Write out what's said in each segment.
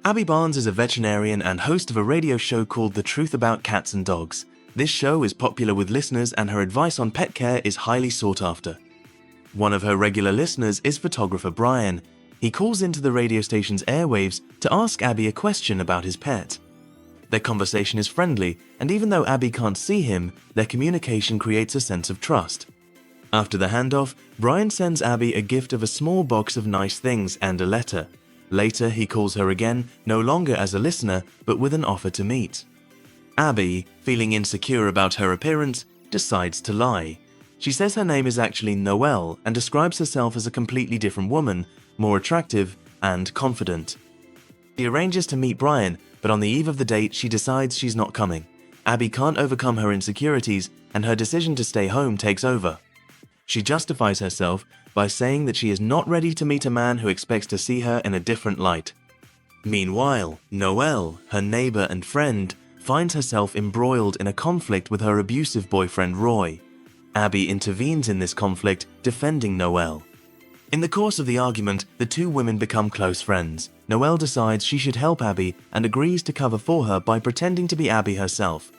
Abby Barnes is a veterinarian and host of a radio show called The Truth About Cats and Dogs. This show is popular with listeners and her advice on pet care is highly sought after. One of her regular listeners is photographer Brian. He calls into the radio station's airwaves to ask Abby a question about his pet. Their conversation is friendly, and even though Abby can't see him, their communication creates a sense of trust. After the handoff, Brian sends Abby a gift of a small box of nice things and a letter. Later, he calls her again, no longer as a listener, but with an offer to meet. Abby, feeling insecure about her appearance, decides to lie. She says her name is actually Noelle and describes herself as a completely different woman, more attractive and confident. She arranges to meet Brian, but on the eve of the date, she decides she's not coming. Abby can't overcome her insecurities, and her decision to stay home takes over. She justifies herself by saying that she is not ready to meet a man who expects to see her in a different light. Meanwhile, Noelle, her neighbor and friend, finds herself embroiled in a conflict with her abusive boyfriend Roy. Abby intervenes in this conflict, defending Noelle. In the course of the argument, the two women become close friends. Noelle decides she should help Abby and agrees to cover for her by pretending to be Abby herself.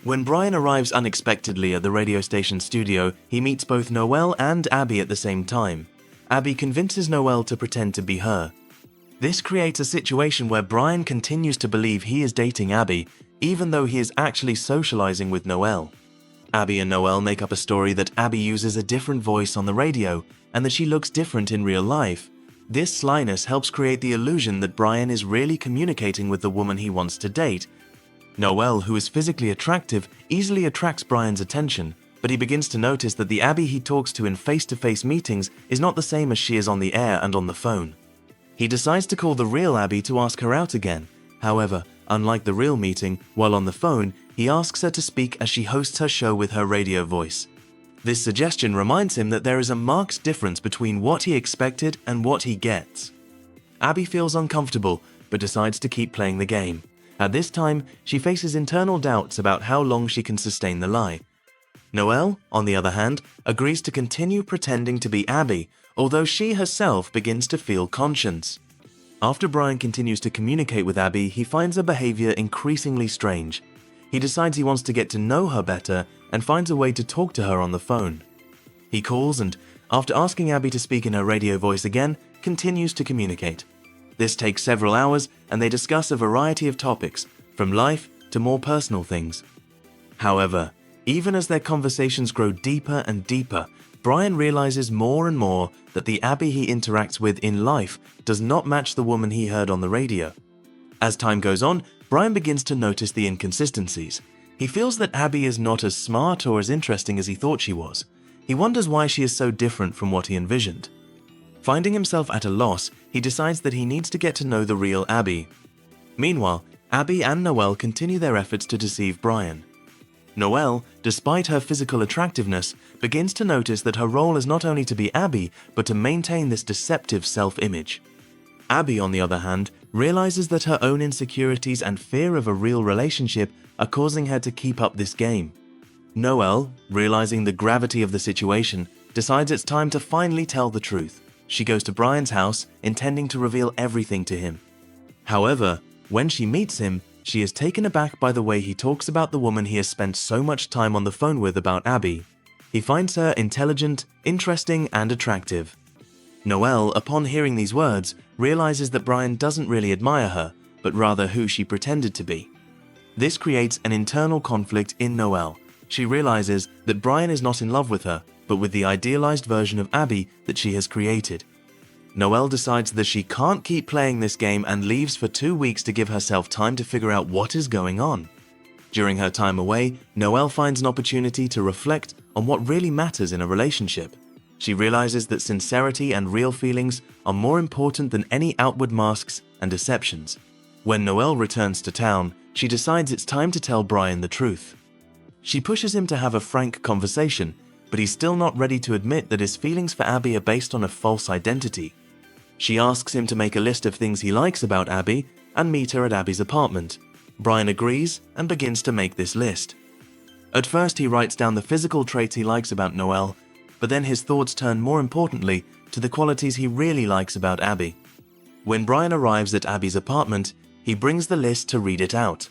When Brian arrives unexpectedly at the radio station studio, he meets both Noelle and Abby at the same time. Abby convinces Noelle to pretend to be her. This creates a situation where Brian continues to believe he is dating Abby, even though he is actually socializing with Noelle. Abby and Noelle make up a story that Abby uses a different voice on the radio and that she looks different in real life. This slyness helps create the illusion that Brian is really communicating with the woman he wants to date. Noelle, who is physically attractive, easily attracts Brian's attention, but he begins to notice that the Abby he talks to in face-to-face meetings is not the same as she is on the air and on the phone. He decides to call the real Abby to ask her out again. However, unlike the real meeting, while on the phone, he asks her to speak as she hosts her show with her radio voice. This suggestion reminds him that there is a marked difference between what he expected and what he gets. Abby feels uncomfortable, but decides to keep playing the game. At this time, she faces internal doubts about how long she can sustain the lie. Noelle, on the other hand, agrees to continue pretending to be Abby, although she herself begins to feel conscience. After Brian continues to communicate with Abby, he finds her behavior increasingly strange. He decides he wants to get to know her better and finds a way to talk to her on the phone. He calls and, after asking Abby to speak in her radio voice again, continues to communicate. This takes several hours and they discuss a variety of topics, from life to more personal things. However, even as their conversations grow deeper and deeper, Brian realizes more and more that the Abby he interacts with in life does not match the woman he heard on the radio. As time goes on, Brian begins to notice the inconsistencies. He feels that Abby is not as smart or as interesting as he thought she was. He wonders why she is so different from what he envisioned. Finding himself at a loss, he decides that he needs to get to know the real Abby. Meanwhile, Abby and Noelle continue their efforts to deceive Brian. Noelle, despite her physical attractiveness, begins to notice that her role is not only to be Abby, but to maintain this deceptive self-image. Abby, on the other hand, realizes that her own insecurities and fear of a real relationship are causing her to keep up this game. Noelle, realizing the gravity of the situation, decides it's time to finally tell the truth. She goes to Brian's house, intending to reveal everything to him. However, when she meets him, she is taken aback by the way he talks about the woman he has spent so much time on the phone with about Abby. He finds her intelligent, interesting, and attractive. Noelle, upon hearing these words, realizes that Brian doesn't really admire her, but rather who she pretended to be. This creates an internal conflict in Noelle. She realizes that Brian is not in love with her, but with the idealized version of Abby that she has created. Noelle decides that she can't keep playing this game and leaves for 2 weeks to give herself time to figure out what is going on. During her time away, Noelle finds an opportunity to reflect on what really matters in a relationship. She realizes that sincerity and real feelings are more important than any outward masks and deceptions. When Noelle returns to town, she decides it's time to tell Brian the truth. She pushes him to have a frank conversation, but he's still not ready to admit that his feelings for Abby are based on a false identity. She asks him to make a list of things he likes about Abby and meet her at Abby's apartment. Brian agrees and begins to make this list. At first, he writes down the physical traits he likes about Noelle, but then his thoughts turn more importantly to the qualities he really likes about Abby. When Brian arrives at Abby's apartment, he brings the list to read it out.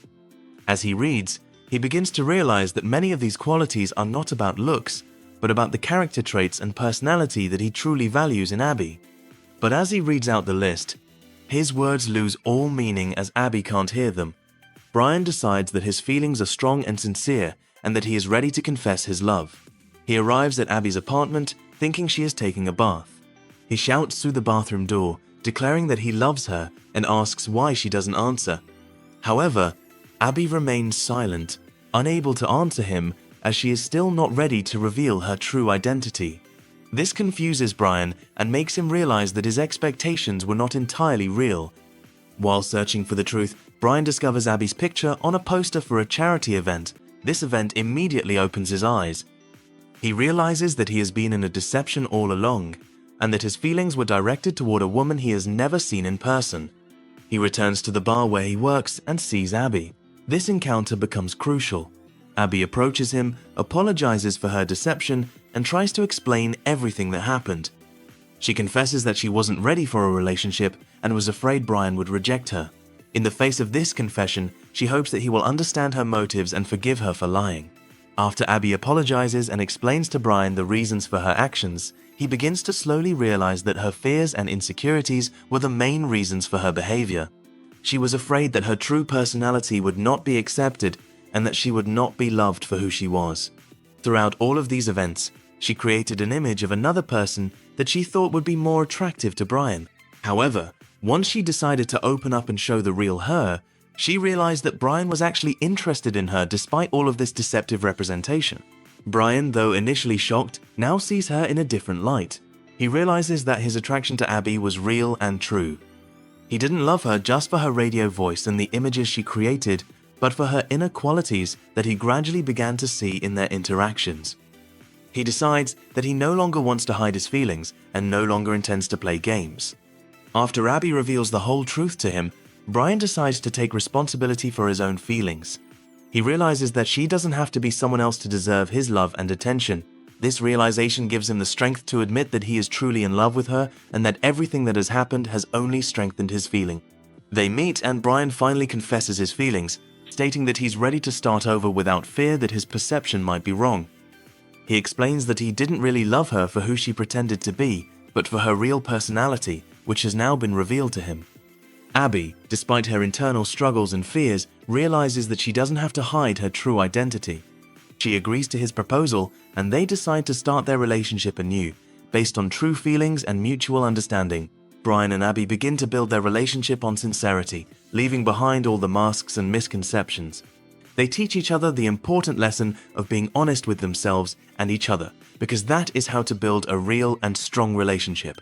As he reads, he begins to realize that many of these qualities are not about looks, but about the character traits and personality that he truly values in Abby. But as he reads out the list, his words lose all meaning as Abby can't hear them. Brian decides that his feelings are strong and sincere and that he is ready to confess his love. He arrives at Abby's apartment thinking she is taking a bath. He shouts through the bathroom door, declaring that he loves her and asks why she doesn't answer. However, Abby remains silent, unable to answer him as she is still not ready to reveal her true identity. This confuses Brian and makes him realize that his expectations were not entirely real. While searching for the truth, Brian discovers Abby's picture on a poster for a charity event. This event immediately opens his eyes. He realizes that he has been in a deception all along, and that his feelings were directed toward a woman he has never seen in person. He returns to the bar where he works and sees Abby. This encounter becomes crucial. Abby approaches him, apologizes for her deception, and tries to explain everything that happened. She confesses that she wasn't ready for a relationship and was afraid Brian would reject her. In the face of this confession, she hopes that he will understand her motives and forgive her for lying. After Abby apologizes and explains to Brian the reasons for her actions, he begins to slowly realize that her fears and insecurities were the main reasons for her behavior. She was afraid that her true personality would not be accepted and that she would not be loved for who she was. Throughout all of these events, she created an image of another person that she thought would be more attractive to Brian. However, once she decided to open up and show the real her, she realized that Brian was actually interested in her despite all of this deceptive representation. Brian, though initially shocked, now sees her in a different light. He realizes that his attraction to Abby was real and true. He didn't love her just for her radio voice and the images she created, but for her inner qualities that he gradually began to see in their interactions. He decides that he no longer wants to hide his feelings and no longer intends to play games. After Abby reveals the whole truth to him, Brian decides to take responsibility for his own feelings. He realizes that she doesn't have to be someone else to deserve his love and attention. This realization gives him the strength to admit that he is truly in love with her and that everything that has happened has only strengthened his feeling. They meet and Brian finally confesses his feelings, stating that he's ready to start over without fear that his perception might be wrong. He explains that he didn't really love her for who she pretended to be, but for her real personality, which has now been revealed to him. Abby, despite her internal struggles and fears, realizes that she doesn't have to hide her true identity. She agrees to his proposal, and they decide to start their relationship anew, based on true feelings and mutual understanding. Brian and Abby begin to build their relationship on sincerity, leaving behind all the masks and misconceptions. They teach each other the important lesson of being honest with themselves and each other, because that is how to build a real and strong relationship.